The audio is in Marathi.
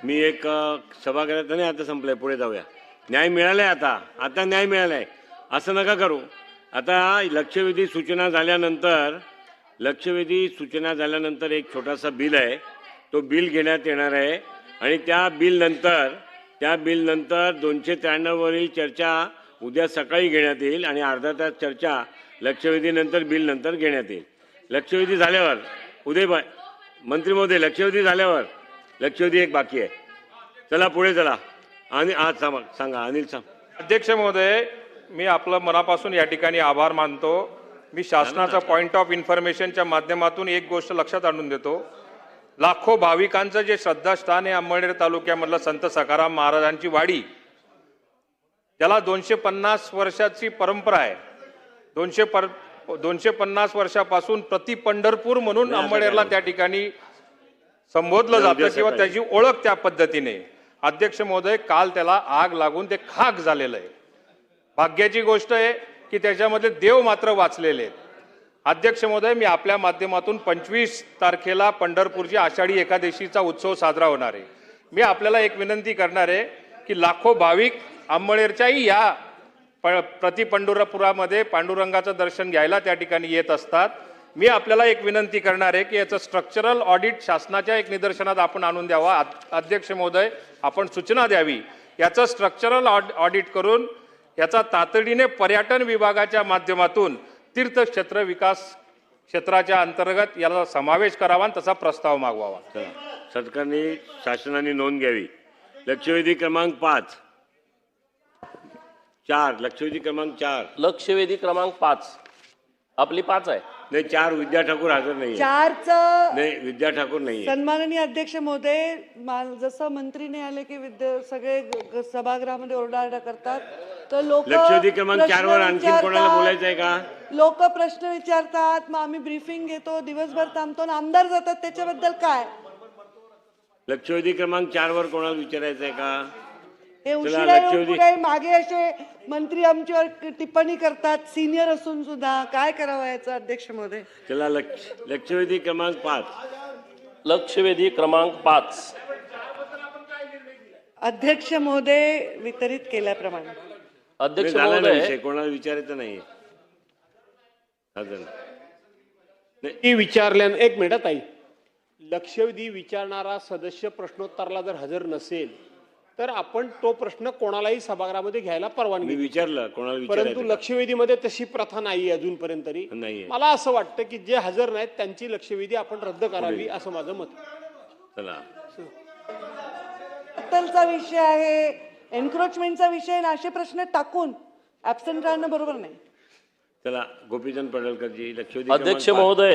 मी एक सभागृहात नाही, आता संपलंय, पुढे जाऊया. न्याय मिळालाय, आता न्याय मिळालाय, असं नका करू. आता लक्षवेधी सूचना झाल्यानंतर एक छोटासा बिल आहे, तो बिल घेण्यात येणार आहे आणि त्या बिलनंतर 293 वरील चर्चा उद्या सकाळी घेण्यात येईल आणि अर्धा तास चर्चा लक्षवेधीनंतर बिल नंतर घेण्यात येईल. लक्षवेधी झाल्यावर उदयभाई मंत्री महोदय, लक्षवेधी एक बाकी आहे. चला पुढे चला. आणि आज सांगा अनिल सांग. अध्यक्ष महोदय, मी आपलं मनापासून या ठिकाणी आभार मानतो. मी शासनाचा पॉइंट ऑफ इन्फॉर्मेशनच्या माध्यमातून एक गोष्ट लक्षात आणून देतो. लाखो भाविकांचं जे श्रद्धास्थान आहे अंमळनेर तालुक्यामधलं संत सखाराम महाराजांची वाडी, त्याला 250 वर्षाची परंपरा आहे. 250 वर्षापासून प्रति पंढरपूर म्हणून अंमळनेरला त्या ठिकाणी संबोधलं जातं किंवा त्याची ओळख त्या पद्धतीने. अध्यक्ष महोदय, काल त्याला आग लागून ते खाक झालेलं आहे. भाग्याची गोष्ट आहे की त्याच्यामध्ये देव मात्र वाचलेले आहेत. अध्यक्ष महोदय, मी आपल्या माध्यमातून 25 तारखेला पंढरपूरची आषाढी एकादशीचा उत्सव साजरा होणार आहे. मी आपल्याला एक विनंती करणार आहे की लाखो भाविक अंमळनेरच्याही या प्रति पंढरपुरामध्ये पांडुरंगाचं दर्शन घ्यायला त्या ठिकाणी येत असतात. मी आपल्याला एक विनंती करणार आहे की याचं स्ट्रक्चरल ऑडिट शासनाच्या एक निदर्शनात आपण आणून द्यावा. अध्यक्ष महोदय, आपण सूचना द्यावी. याचं स्ट्रक्चरल ऑडिट करून याचा तातडीने पर्यटन विभागाच्या माध्यमातून तीर्थक्षेत्र विकास क्षेत्राच्या अंतर्गत याला समावेश करावा आणि तसा प्रस्ताव मागवावा. सरकारने शासनाने नोंद घ्यावी. लक्षवेधी क्रमांक 4 लक्षवेधी क्रमांक 5 आपली 5 आहे. नाही, 4 विद्या ठाकूर हजर नाही. 4चं नाही, विद्या ठाकूर नाही. सन्माननीय अध्यक्ष महोदय, जसं मंत्री नाही आले की सगळे सभागृहामध्ये ओरडाओरडा करतात, तर लोक लक्षवेधी क्रमांक 4 वर आणखी कोणाला बोलायचं आहे का? लोक प्रश्न विचारतात, मग आम्ही ब्रीफिंग घेतो, दिवसभर थांबतो आणि आमदार जातात. त्याच्याबद्दल काय? लक्षवेधी क्रमांक 4 वर कोणाला विचारायचं आहे का? हे उशिरा येऊन पुढे मागे असे मंत्री आमच्यावर टिप्पणी करतात, सिनियर असून सुद्धा. काय करावं याचं अध्यक्ष महोदय? चला लक्षवेधी क्रमांक 5 अध्यक्ष महोदय वितरित केल्याप्रमाणे. अध्यक्ष महोदय, कोणाला विचारायचं नाही. विचारल्या एक मिनिट ताई, लक्षवेधी विचारणारा सदस्य प्रश्नोत्तराला जर हजर नसेल तर आपण तो प्रश्न कोणालाही सभागृहामध्ये घ्यायला परवानगी. मी विचारलं कोणाला, परंतु लक्षवेधीमध्ये तशी प्रथा नाही अजूनपर्यंत तरी. मला असं वाटतं की जे हजर नाहीत त्यांची लक्षवेधी आपण रद्द करावी असं माझं मत. चला, चा विषय आहे, एन्क्रोचमेंटचा विषय, असे प्रश्न टाकून ऍब्सेंट राहणं बरोबर नाही. चला गोपीचंद पडळकरजी, लक्षवेधी अध्यक्ष महोदय.